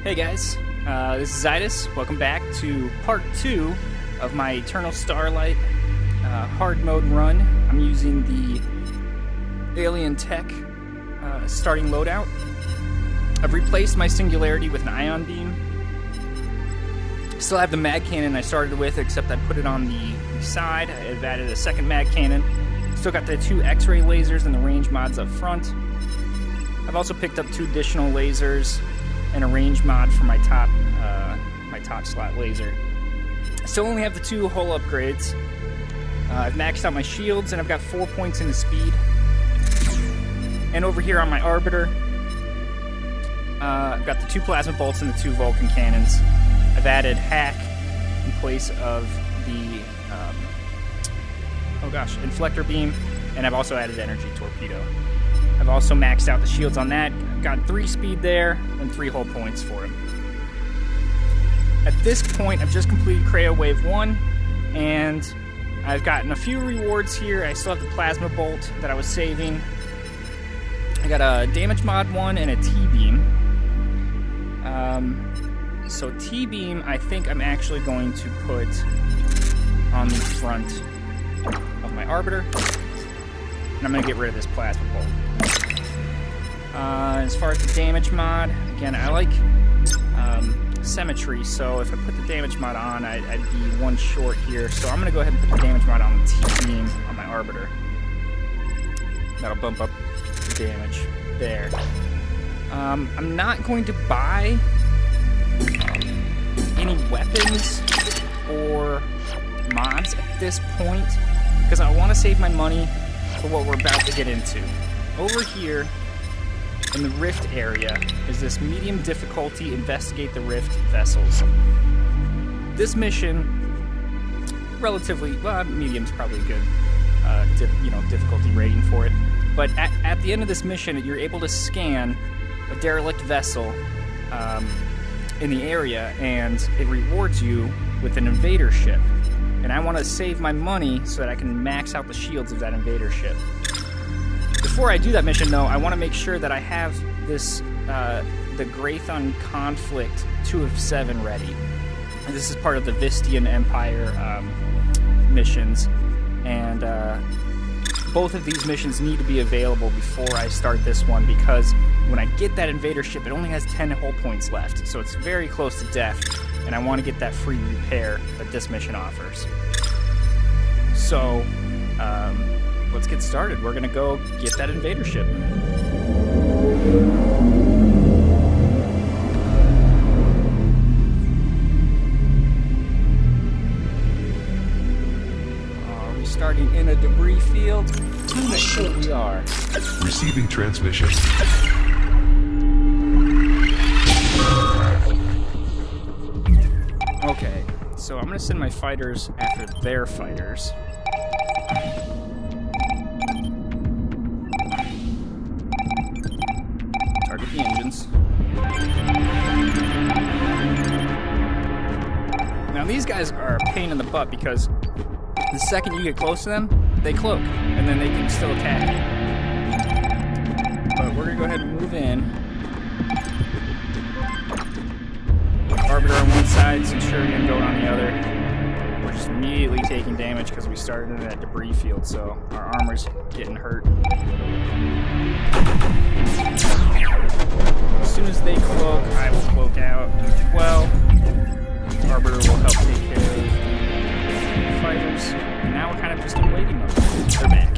Hey guys, this is Zidus. Welcome back to part 2 of my Eternal Starlight hard mode run. I'm using the Alien Tech starting loadout. I've replaced my Singularity with an Ion Beam. Still have the mag cannon I started with, except I put it on the side. I've added a second mag cannon. Still got the 2 X-ray lasers and the range mods up front. I've also picked up 2 additional lasers and a range mod for my top slot laser. I still only have the 2 hull upgrades. I've maxed out my shields and I've got 4 points into speed. And over here on my Arbiter, I've got the 2 plasma bolts and the 2 Vulcan cannons. I've added hack in place of the inflector beam, and I've also added energy torpedo. I've also maxed out the shields on that. Got 3 speed there and 3 hull points for him. At this point, I've just completed Creo Wave 1, and I've gotten a few rewards here. I still have the plasma bolt that I was saving. I got a damage mod 1 and a T-beam. So T-beam, I think I'm actually going to put on the front of my Arbiter. And I'm going to get rid of this plasma bolt. As far as the damage mod, again, I like symmetry, so if I put the damage mod on, I'd be 1 short here. So I'm going to go ahead and put the damage mod on the T-beam on my Arbiter. That'll bump up the damage there. I'm not going to buy any weapons or mods at this point, because I want to save my money for what we're about to get into. Over here in the Rift area is this medium difficulty investigate the Rift vessels. This mission, relatively, well, medium's probably a good difficulty rating for it. But at the end of this mission, you're able to scan a derelict vessel in the area, and it rewards you with an invader ship. And I want to save my money so that I can max out the shields of that invader ship. Before I do that mission, though, I want to make sure that I have this, the Grathon Conflict 2 of 7 ready. And this is part of the Vistian Empire missions, and both of these missions need to be available before I start this one, because when I get that invader ship, it only has 10 hull points left, so it's very close to death, and I want to get that free repair that this mission offers. So, let's get started. We're going to go get that invader ship. Are we starting in a debris field? I think we are. Receiving transmission. Okay, so I'm going to send my fighters after their fighters. Target the engines. Now these guys are a pain in the butt, because the second you get close to them, they cloak, and then they can still attack you. But we're going to go ahead and move in. Arbiter on one side, Centurion going on the other. We're just immediately taking damage because we started in that debris field, so our armor's getting hurt. As soon as they cloak, I will cloak out as well. Arbiter will help take care of the fighters. And now we're kind of just in waiting mode. They're back.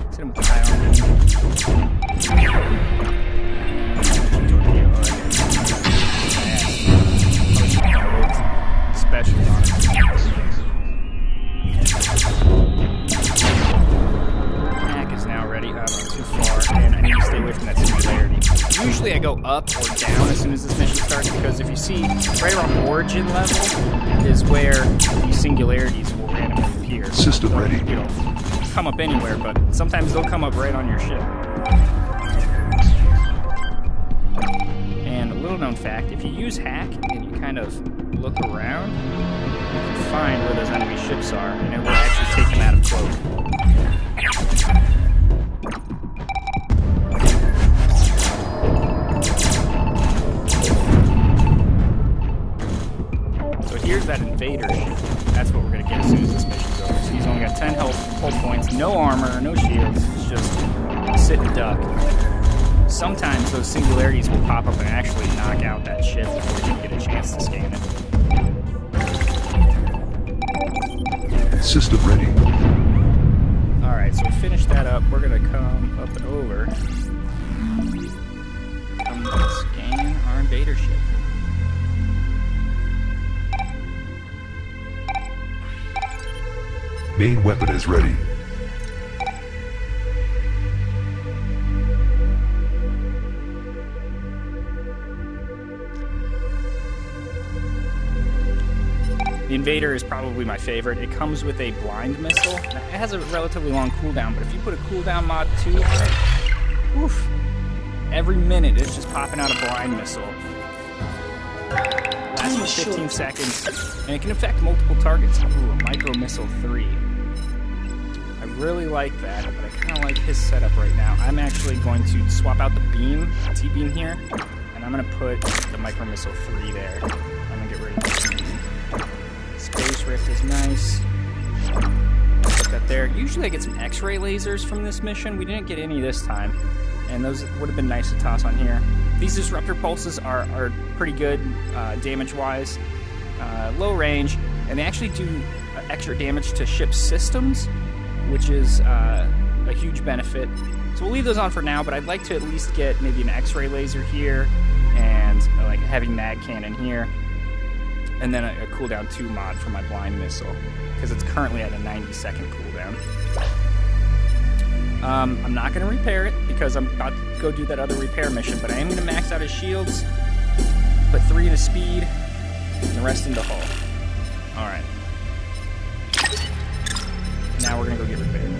Let's hit them with the special on it. Hack is now ready. I'm too far, and I need to stay away from that Singularity. Usually I go up or down as soon as this mission starts, because if you see, right around origin level is where these Singularities will randomly appear. System ready. You know, come up anywhere, but sometimes they'll come up right on your ship. And a little known fact, if you use hack and you kind of look around, you can find where those enemy ships are, and it will actually take them out of cloak. invader ship. That's what we're gonna get as soon as this mission's over. So he's only got 10 hull points, no armor, no shields. It's just sit and duck. Sometimes those singularities will pop up and actually knock out that ship before you get a chance to scan it. System ready. Alright, so we finished that up. We're gonna come up and over. Come scan our invader ship. Main weapon is ready. The Invader is probably my favorite. It comes with a blind missile. It has a relatively long cooldown, but if you put a cooldown mod 2 on it, oof, every minute it's just popping out a blind missile. Lasts for 15 seconds, and it can affect multiple targets. Ooh, a micro missile 3. I really like that, but I kind of like his setup right now. I'm actually going to swap out the beam, T-beam here, and I'm going to put the micro missile 3 there. I'm going to get rid of the T-beam. Space Rift is nice. Put that there. Usually I get some X-ray lasers from this mission. We didn't get any this time, and those would have been nice to toss on here. These disruptor pulses are pretty good damage-wise, low range, and they actually do extra damage to ship systems, which is a huge benefit. So we'll leave those on for now, but I'd like to at least get maybe an X-ray laser here and like a heavy mag cannon here. And then a cooldown 2 mod for my blind missile, because it's currently at a 90-second cooldown. I'm not going to repair it, because I'm about to go do that other repair mission, but I am going to max out his shields, put 3 into speed, and the rest into hull. Alright. Now we're going to go get repaired.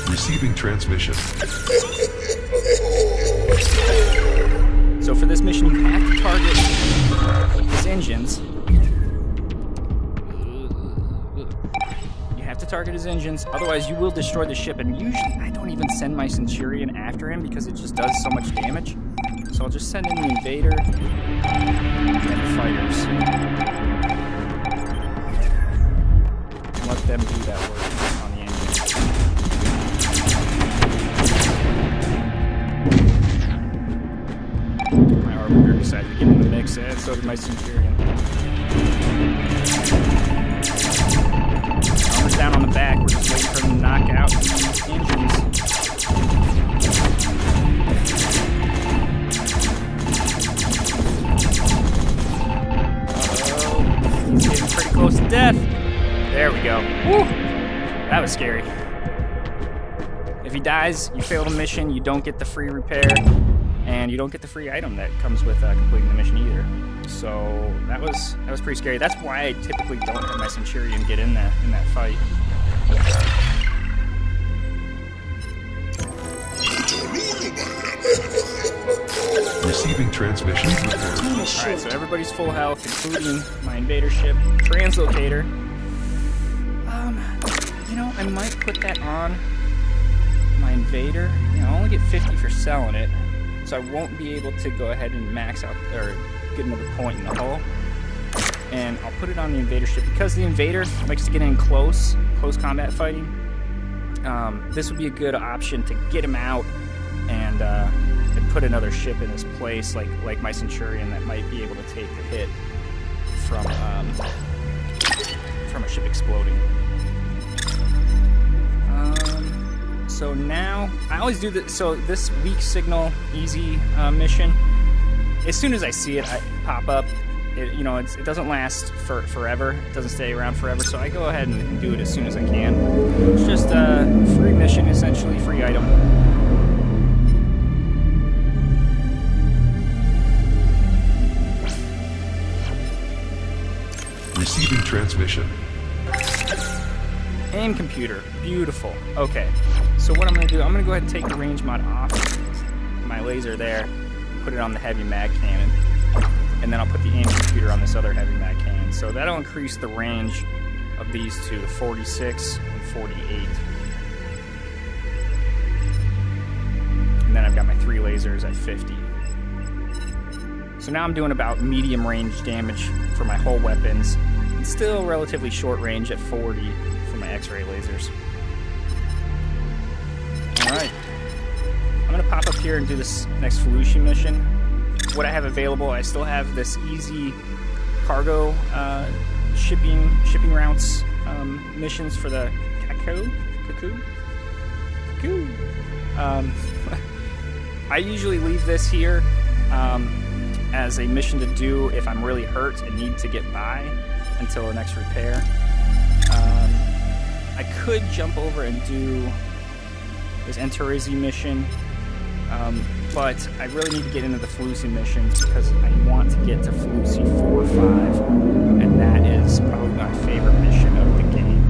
Receiving transmission. So for this mission, you have to target his engines. You have to target his engines, otherwise you will destroy the ship. And usually I don't even send my Centurion after him because it just does so much damage. So I'll just send in the Invader and the fighters. And let them do that work on the engine. My Arbiter decided to get in the mix, and so did my Centurion. Armor's down on the back, we're just waiting for them to knock out the engines. Uh-oh, he's getting pretty close to death. There we go. Woo! That was scary. If he dies, you fail the mission, you don't get the free repair, and you don't get the free item that comes with completing the mission either. So that was pretty scary. That's why I typically don't have my Centurion get in that fight. Receiving transmission. Alright, so everybody's full health, including my Invader ship. Translocator. You know, I might put that on my Invader. You know, I only get 50 for selling it, so I won't be able to go ahead and max out or get another point in the hull. And I'll put it on the Invader ship because the Invader likes to get in close combat fighting. This would be a good option to get him out and put another ship in his place, like my Centurion, that might be able to take the hit from a ship exploding. So now, I always do this, so this weak signal, easy mission, as soon as I see it, I pop up. It doesn't last forever. It doesn't stay around forever, so I go ahead and do it as soon as I can. It's just a free mission, essentially, free item. Receiving transmission. Aim computer, beautiful. Okay, so what I'm going to do, I'm going to go ahead and take the range mod off my laser there, put it on the heavy mag cannon, and then I'll put the aim computer on this other heavy mag cannon. So that'll increase the range of these two, the 46 and 48. And then I've got my 3 lasers at 50. So now I'm doing about medium range damage for my whole weapons. It's still relatively short range at 40 for my X-ray lasers. Alright. I'm going to pop up here and do this next Felucia mission. What I have available, I still have this easy cargo shipping routes missions for the Cuckoo. I usually leave this here as a mission to do if I'm really hurt and need to get by until the next repair. I could jump over and do this Enterizi mission, but I really need to get into the Felucia missions because I want to get to Felucia 4 or 5, and that is probably my favorite mission of the game.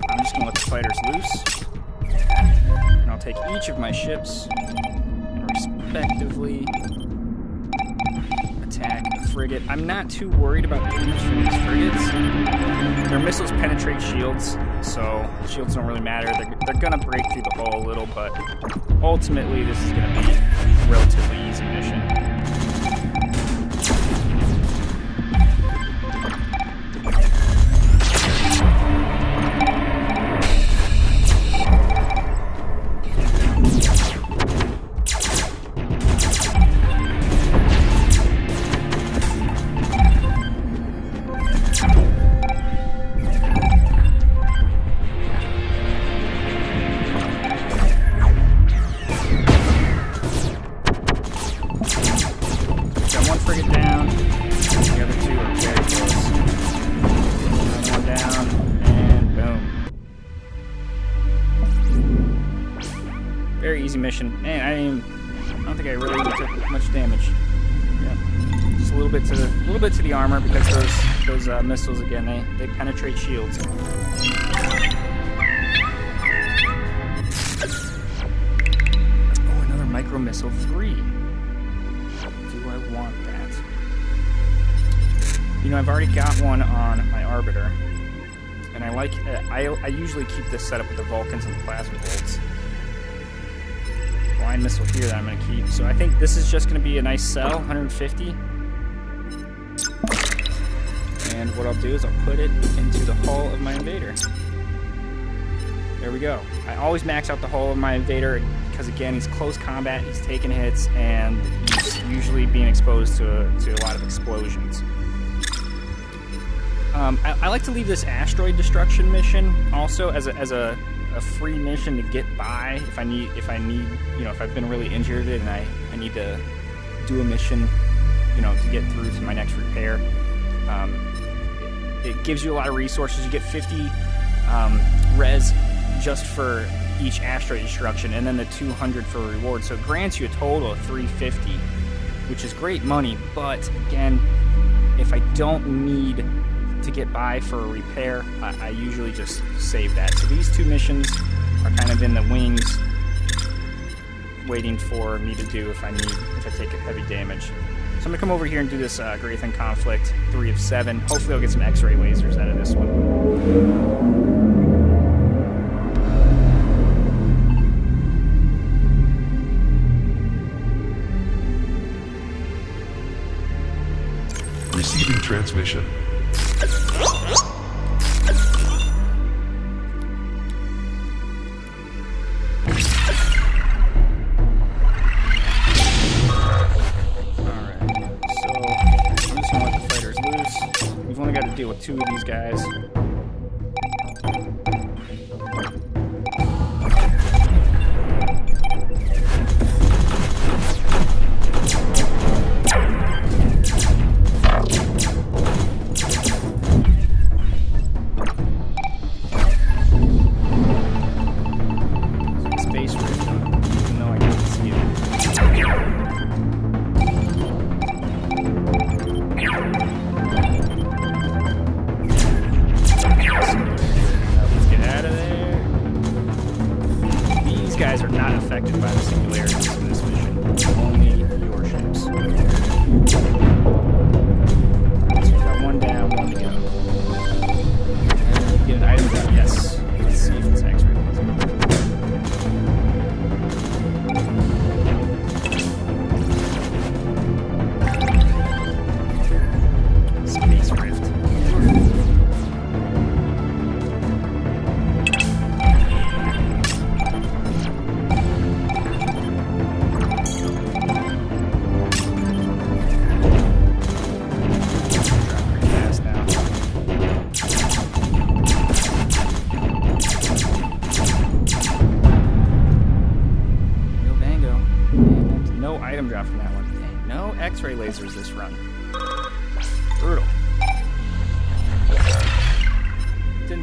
I'm just going to let the fighters loose, and I'll take each of my ships and respectively attack a frigate. I'm not too worried about damage from these frigates. Their missiles penetrate shields, so shields don't really matter. They're gonna break through the hull a little, but ultimately this is gonna be a relatively easy mission. Mission. Man, I don't think I really took much damage. Yeah, just a little bit to the armor because those missiles again they penetrate shields. Oh, another micro missile 3. Do I want that? You know, I've already got one on my Arbiter, and I usually keep this set up with the Vulcans and the plasma bolts. Blind missile here that I'm going to keep. So I think this is just going to be a nice sell, 150. And what I'll do is I'll put it into the hull of my Invader. There we go. I always max out the hull of my Invader because, again, he's close combat, he's taking hits, and he's usually being exposed to a lot of explosions. I like to leave this asteroid destruction mission also as a free mission to get by if I need, you know, if I've been really injured and I need to do a mission, you know, to get through to my next repair. It gives you a lot of resources. You get 50 res just for each asteroid destruction, and then the 200 for a reward. So it grants you a total of 350, which is great money. But again, if I don't need to get by for a repair, I usually just save that. So these two missions are kind of in the wings, waiting for me to do if I take a heavy damage. So I'm gonna come over here and do this Graythan Conflict 3 of 7. Hopefully I'll get some X-ray lasers out of this one. Receiving transmission. Deal with 2 of these guys. Space rift, even though I can't see it.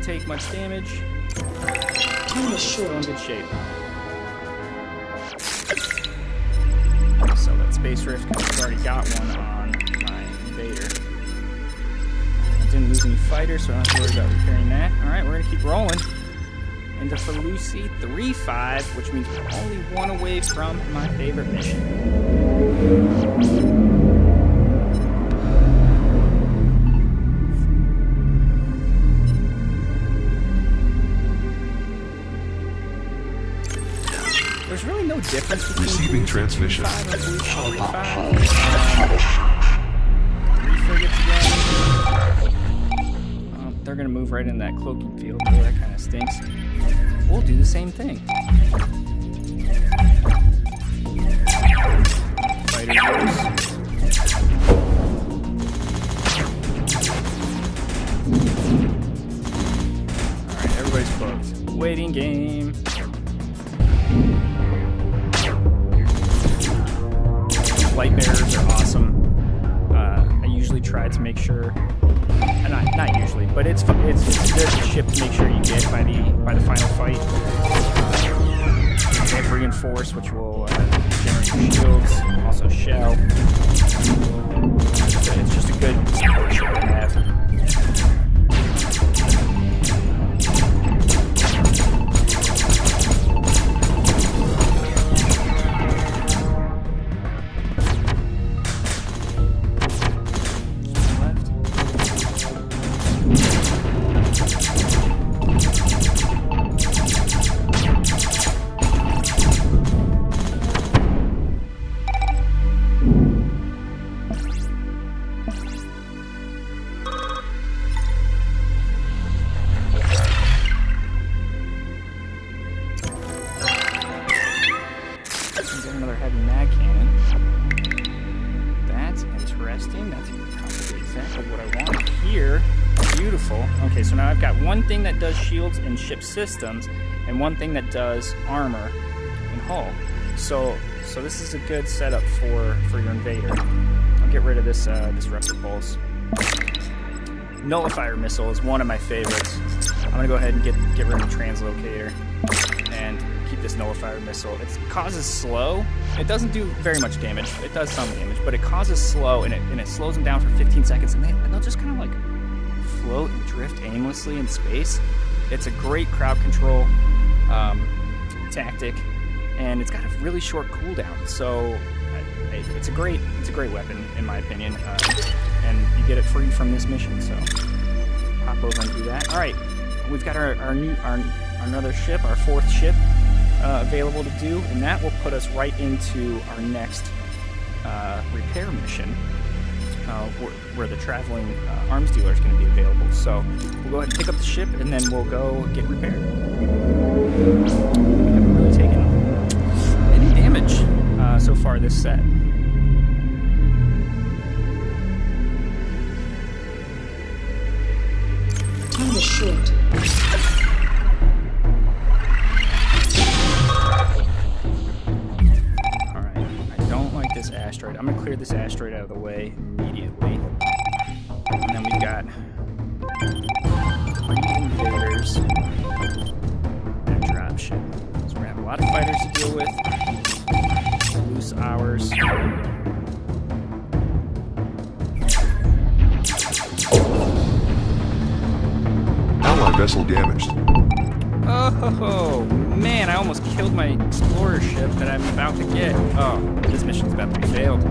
Doesn't take much damage. Time is Still in short. good shape. So that space rift, because I've already got one on my invader. I didn't lose any fighters, so I don't have to worry about repairing that. Alright, we're gonna keep rolling. Into Felucci 3-5, which means we're only one away from my favorite mission. There's really no difference between Receiving transmission. 5 and Felucci 3 frigates again. They're gonna move right in that cloaking field. Oh, that kind of stinks. We'll do the same thing. Fighter goes. Alright, everybody's cloaked. Waiting game. Light bearers are awesome. I usually try to make sure, not usually, but it's a good ship to make sure you get by the final fight. They have reinforce, which will generate shields, also shell. It's just a good support ship to have. Another heavy mag cannon. That's interesting. That's probably exactly what I want here. Beautiful. Okay, so now I've got one thing that does shields and ship systems, and one thing that does armor and hull. So this is a good setup for your invader. I'll get rid of this disruptor pulse. Nullifier missile is one of my favorites. I'm gonna go ahead and get rid of the translocator and keep this nullifier missile. It causes slow. It doesn't do very much damage. It does some damage, but it causes slow, and it slows them down for 15 seconds, and they'll just kind of like float and drift aimlessly in space. It's a great crowd control tactic, and it's got a really short cooldown. So it's a great weapon in my opinion, and you get it free from this mission. So hop over and do that. All right, we've got our another ship, our fourth ship, available to do, and that will put us right into our next repair mission, where the traveling arms dealer is going to be available. So we'll go ahead and pick up the ship, and then we'll go get repaired. We haven't really taken any damage so far this set. Time is short. This asteroid. I'm gonna clear this asteroid out of the way immediately. And then we've got 3 invaders and a dropship. So we're gonna have a lot of fighters to deal with. Loose hours. Ally vessel damaged. Oh man, I almost killed my explorer ship that I'm about to get. Oh, this mission's about to be failed.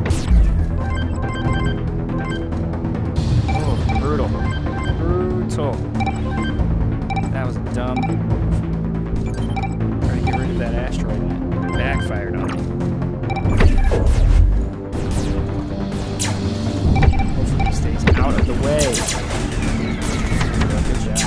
Oh, brutal. Brutal. That was dumb. Trying to get rid of that asteroid and it backfired on me. Hopefully he stays out of the way. Good job.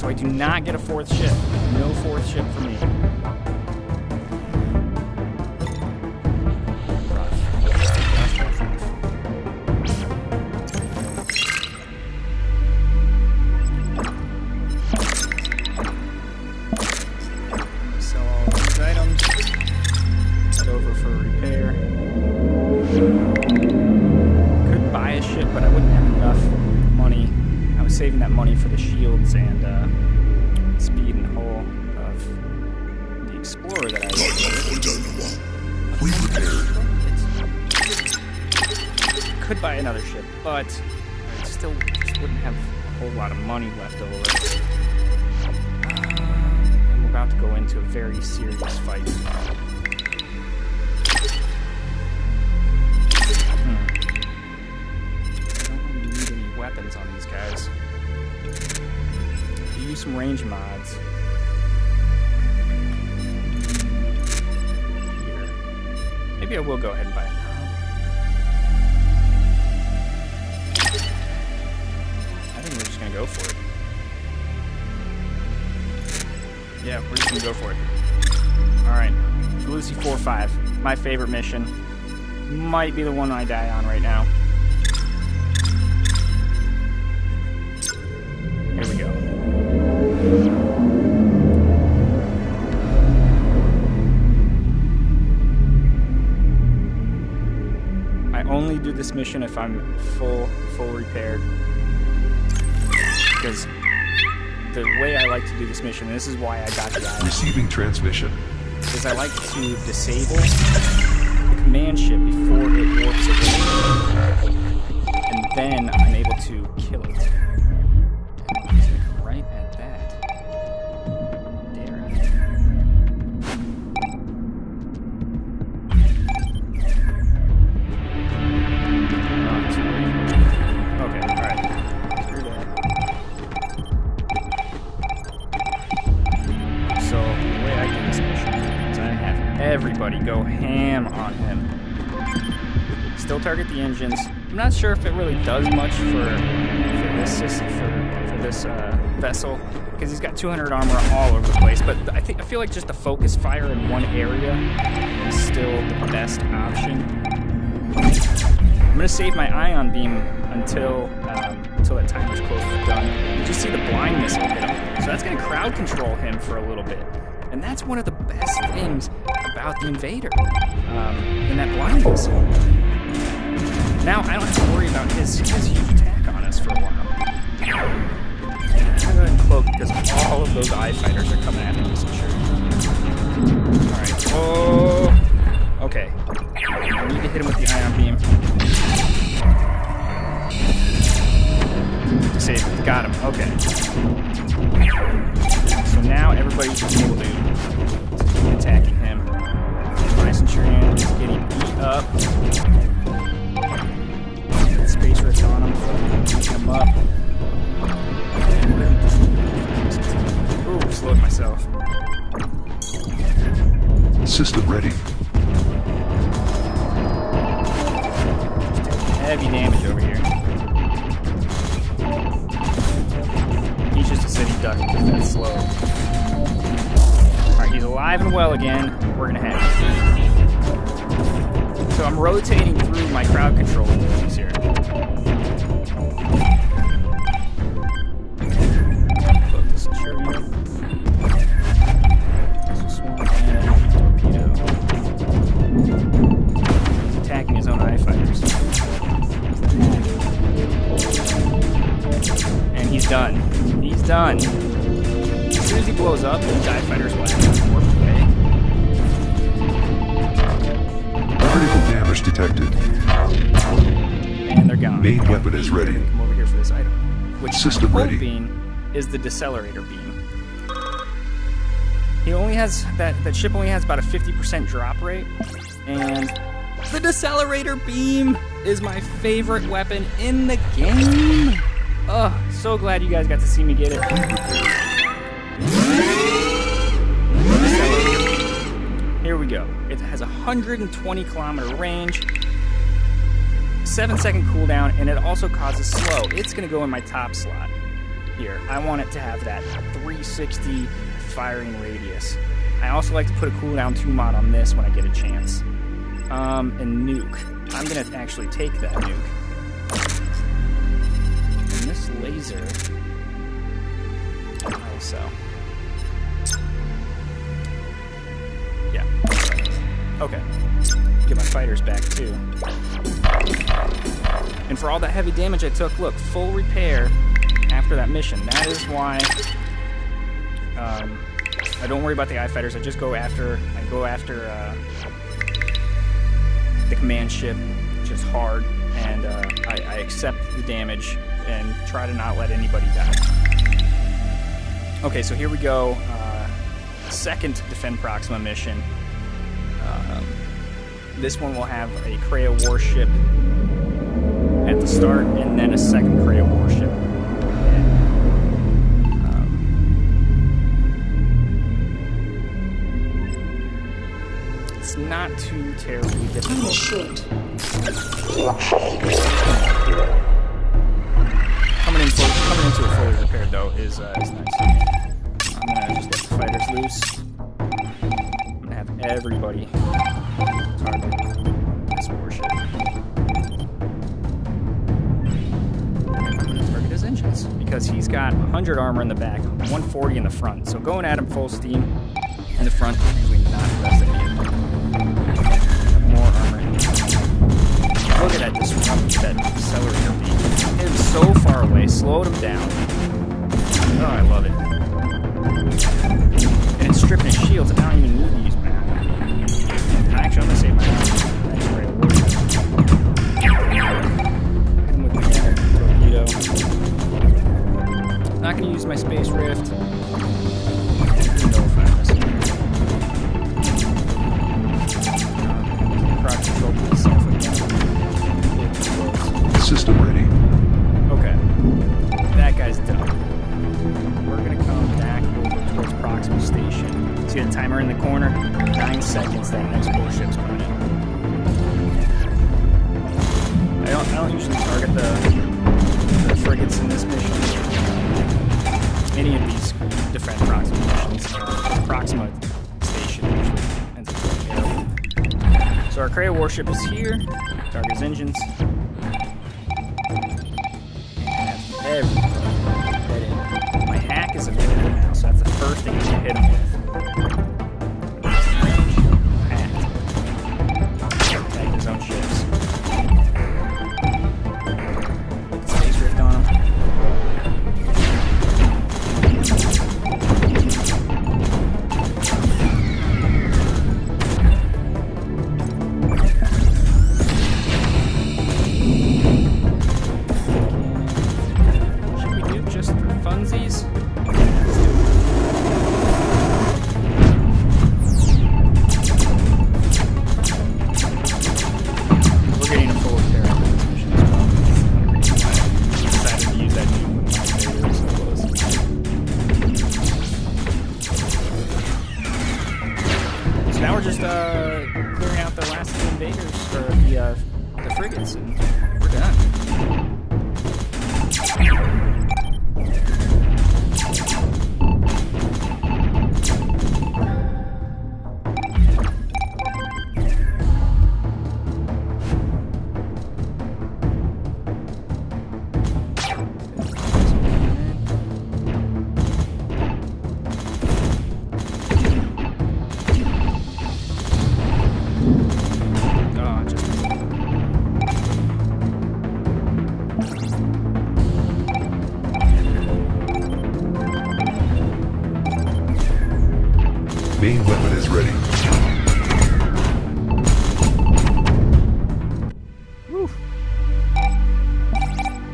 so I do not get a fourth ship. No fourth ship for me. Sell all these items. Head over for repair. Could buy a ship, but I wouldn't have enough money. I was saving that money for the shields and speed and hull of the Explorer that I could buy another ship, but I still just wouldn't have a whole lot of money left over. And we're about to go into a very serious fight. Weapons on these guys. Use some range mods. Here. Maybe I will go ahead and buy it now. I think we're just gonna go for it. Yeah, we're just gonna go for it. Alright. Lucy 4-5. My favorite mission. Might be the one I die on right now. Here we go. I only do this mission if I'm full repaired. Because the way I like to do this mission, and this is why I got the island, Receiving transmission. is I like to disable the command ship before it warps away. And then I'm able to kill it. Everybody go ham on him. Still target the engines. I'm not sure if it really does much for this system, for this vessel, because he's got 200 armor all over the place. But I feel like just the focus fire in one area is still the best option. I'm gonna save my ion beam until that timer's close to done. You just see the blind missile hit him, so that's gonna crowd control him for a little bit. And that's one of the best things about the Invader, in that blind missile. Now I don't have to worry about his huge attack on us for a while. I'm gonna go ahead and cloak because all of those eye fighters are coming after us, sure. Alright, oh, okay. I need to hit him with the ion beam. Save him, got him, okay. So now everybody's just able to be attacking him. My Centurion is getting beat up. Space Rift on him, beating him up. Ooh, slowed myself. System ready. Heavy damage over here. He's just a city duck because that's slow. Alright, he's alive and well again. We're gonna have it. So I'm rotating through my crowd control abilities here. Cloak the Centurion. Swarm and torpedo. He's attacking his own eye fighters. And he's done. He's done. As soon as he blows up, the TIE fighters will have to warp away. Critical damage detected. And they're gone. Main weapon is ready. Come over here for this item. Which System I'm ready. hoping is the decelerator beam. He only has that ship only has about a 50% drop rate, and the decelerator beam is my favorite weapon in the game. Oh, so glad you guys got to see me get it. Here we go. It has a 120 kilometer range, 7-second cooldown, and it also causes slow. It's gonna go in my top slot. here. I want it to have that 360 firing radius. I also like to put a cooldown 2 mod on this when I get a chance. And nuke. I'm gonna actually take that nuke. And this laser also. Yeah. Okay. Get my fighters back too. And for all that heavy damage I took, look, full repair after that mission. That is why I don't worry about the eye fighters. I just go after the command ship just hard, and I accept the damage and try to not let anybody die. Okay, so here we go. Second Defend Proxima mission. This one will have a Kreia warship at the start, and then a second Kreia warship. It's not too terribly difficult. Coming into it fully repaired though is nice. I'm gonna just let the fighters loose. I'm gonna have everybody target this warship. I'm gonna target his engines because he's got 100 armor in the back, 140 in the front. So going at him full steam in the front is usually not the best idea. More armor. Look at that disrupt, that accelerator beam. Hit him so far away, slowed him down. Oh, I love it. And it's stripping his shields, and I don't even need to use my armor. Actually, I'm gonna save my armor. That's great. Hit him with my torpedo. Not gonna use my space rift. No fires. System ready. Okay. That guy's done. We're gonna come back over towards Proxima Station. See the timer in the corner? 9 seconds, that next warship's coming in. I don't usually target the frigates in this mission. Any of these defend Proxima missions. Proxima Station usually ends up being terrible. So our Kreia warship is here. Target his engines. My hack is available now, so that's the first thing you should hit him with. Hack. Attack his own ships. Space rift on him. Clearing out the last of the invaders, or the frigates, and we're done. Main weapon is ready. Woo.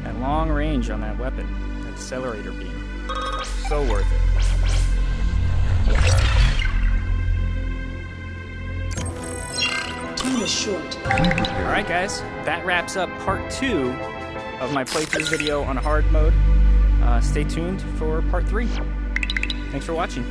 That long range on that weapon, that accelerator beam, so worth it. Time is short. Alright guys, that wraps up part 2 of my playthrough video on hard mode. Stay tuned for part 3. Thanks for watching.